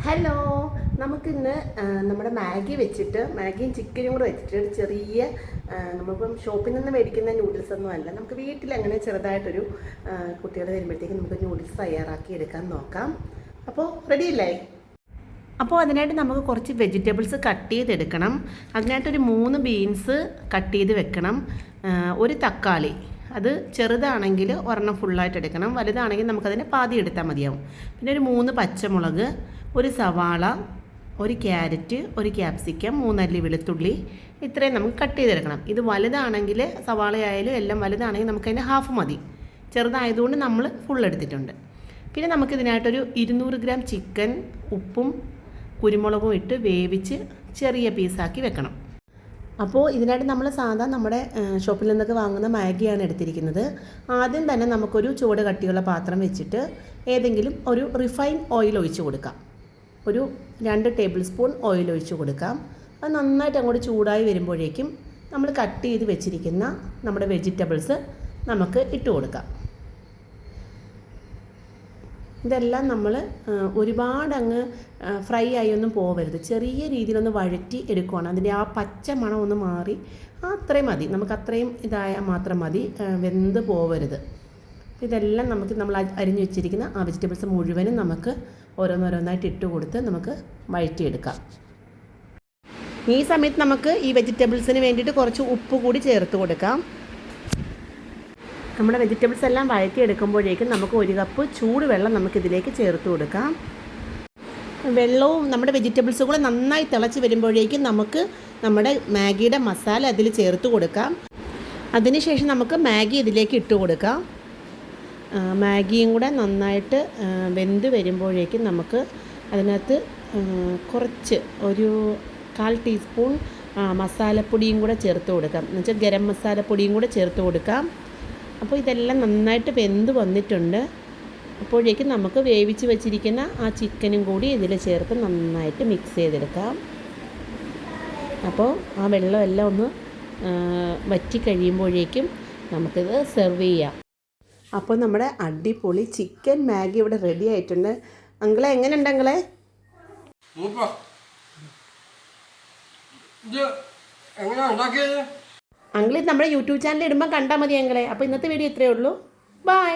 Hello, നമുക്കിന്ന് നമ്മുടെ Maggi വെച്ചിട്ട് മാഗിയും ചിക്കനും കൂടെ വെച്ചിട്ട് ഒരു ചെറിയ നമ്മളിപ്പം ഷോപ്പിൽ നിന്ന് മേടിക്കുന്ന നൂഡിൽസ് ഒന്നും അല്ല, നമുക്ക് വീട്ടിൽ അങ്ങനെ ചെറുതായിട്ടൊരു കുട്ടികൾ വരുമ്പോഴത്തേക്ക് നമുക്ക് നൂഡിൽസ് തയ്യാറാക്കി എടുക്കാൻ നോക്കാം. അപ്പോൾ റെഡിയല്ലേ? അപ്പോൾ അതിനായിട്ട് നമുക്ക് കുറച്ച് വെജിറ്റബിൾസ് കട്ട് ചെയ്തെടുക്കണം. അതിനായിട്ടൊരു 3 ബീൻസ് കട്ട് ചെയ്ത് വെക്കണം. ഒരു തക്കാളി, അത് ചെറുതാണെങ്കിൽ ഒരെണ്ണം ഫുള്ളായിട്ട് എടുക്കണം, വലുതാണെങ്കിൽ നമുക്കതിനെ പാതി എടുത്താൽ മതിയാവും. പിന്നെ ഒരു 3 പച്ചമുളക്, ഒരു സവാള, ഒരു ക്യാരറ്റ്, ഒരു ക്യാപ്സിക്കം, 3 അല്ലി വെളുത്തുള്ളി, ഇത്രയും നമുക്ക് കട്ട് ചെയ്തെടുക്കണം. ഇത് വലുതാണെങ്കിൽ സവാളയായാലും എല്ലാം വലുതാണെങ്കിൽ നമുക്കതിൻ്റെ ഹാഫ് മതി. ചെറുതായതുകൊണ്ട് നമ്മൾ ഫുൾ എടുത്തിട്ടുണ്ട്. പിന്നെ നമുക്കിതിനായിട്ടൊരു 200 ഗ്രാം ചിക്കൻ ഉപ്പും കുരുമുളകും ഇട്ട് വേവിച്ച് ചെറിയ പീസാക്കി വെക്കണം. അപ്പോൾ ഇതിനായിട്ട് നമ്മൾ നമ്മുടെ ഷോപ്പിൽ നിന്നൊക്കെ വാങ്ങുന്ന മാഗിയാണ് എടുത്തിരിക്കുന്നത്. ആദ്യം തന്നെ നമുക്കൊരു ചുവട് കട്ടിയുള്ള പാത്രം വെച്ചിട്ട് ഏതെങ്കിലും ഒരു റിഫൈൻ ഓയിൽ ഒഴിച്ച് കൊടുക്കാം. ഒരു 2 ടേബിൾ സ്പൂൺ ഓയിൽ ഒഴിച്ച് കൊടുക്കാം. അത് നന്നായിട്ട് അങ്ങോട്ട് ചൂടായി വരുമ്പോഴേക്കും നമ്മൾ കട്ട് ചെയ്ത് വെച്ചിരിക്കുന്ന നമ്മുടെ വെജിറ്റബിൾസ് നമുക്ക് ഇട്ട് കൊടുക്കാം. ഇതെല്ലാം നമ്മൾ ഒരുപാട് അങ്ങ് ഫ്രൈ ആയി ഒന്നും പോവരുത്, ചെറിയ രീതിയിലൊന്ന് വഴറ്റി എടുക്കുകയാണ്. അതിൻ്റെ ആ പച്ച മണം ഒന്ന് മാറി അത്രയും മതി, നമുക്ക് അത്രയും ഇതായാൽ മാത്രം മതി, വെന്ത് പോവരുത്. ഇതെല്ലാം നമ്മൾ അരിഞ്ഞു വെച്ചിരിക്കുന്ന ആ വെജിറ്റബിൾസ് മുഴുവനും നമുക്ക് ഓരോന്നോരോന്നായിട്ട് ഇട്ട് കൊടുത്ത് നമുക്ക് വഴറ്റിയെടുക്കാം. ഈ സമയത്ത് നമുക്ക് ഈ വെജിറ്റബിൾസിന് വേണ്ടിയിട്ട് കുറച്ച് ഉപ്പ് കൂടി ചേർത്ത് കൊടുക്കാം. നമ്മുടെ വെജിറ്റബിൾസ് എല്ലാം വഴറ്റിയെടുക്കുമ്പോഴേക്കും നമുക്ക് 1 കപ്പ് ചൂടുവെള്ളം നമുക്കിതിലേക്ക് ചേർത്ത് കൊടുക്കാം. വെള്ളവും നമ്മുടെ വെജിറ്റബിൾസും കൂടെ നന്നായി തിളച്ച് വരുമ്പോഴേക്കും നമുക്ക് നമ്മുടെ മാഗിയുടെ മസാല അതിൽ ചേർത്ത് കൊടുക്കാം. അതിനുശേഷം നമുക്ക് മാഗി ഇതിലേക്ക് ഇട്ട് കൊടുക്കാം. മാഗിയും കൂടെ നന്നായിട്ട് വെന്ത് വരുമ്പോഴേക്കും നമുക്ക് അതിനകത്ത് കുറച്ച് ഒരു 1/4 ടീസ്പൂൺ മസാലപ്പൊടിയും കൂടെ ചേർത്ത് കൊടുക്കാം. എന്നുവെച്ചാൽ ഗരം മസാലപ്പൊടിയും കൂടെ ചേർത്ത് കൊടുക്കാം. അപ്പോൾ ഇതെല്ലാം നന്നായിട്ട് വെന്ത് വന്നിട്ടുണ്ട്. അപ്പോഴേക്കും നമുക്ക് വേവിച്ച് വെച്ചിരിക്കുന്ന ആ ചിക്കനും കൂടി ഇതിൽ ചേർത്ത് നന്നായിട്ട് മിക്സ് ചെയ്തെടുക്കാം. അപ്പോൾ ആ വെള്ളമെല്ലാം ഒന്ന് വറ്റി കഴിയുമ്പോഴേക്കും നമുക്കിത് സെർവ് ചെയ്യാം. അപ്പോൾ നമ്മുടെ അടിപൊളി ചിക്കൻ മാഗി ഇവിടെ റെഡി ആയിട്ടുണ്ട്. അങ്കിളെ, എങ്ങനെയുണ്ട് അങ്കിളെ? അങ്കിൾ നമ്മുടെ യൂട്യൂബ് ചാനൽ ഇടുമ്പോൾ കണ്ടാൽ മതി അങ്കിളെ. അപ്പോൾ ഇന്നത്തെ വീഡിയോ ഇത്രയേ ഉള്ളൂ. ബൈ.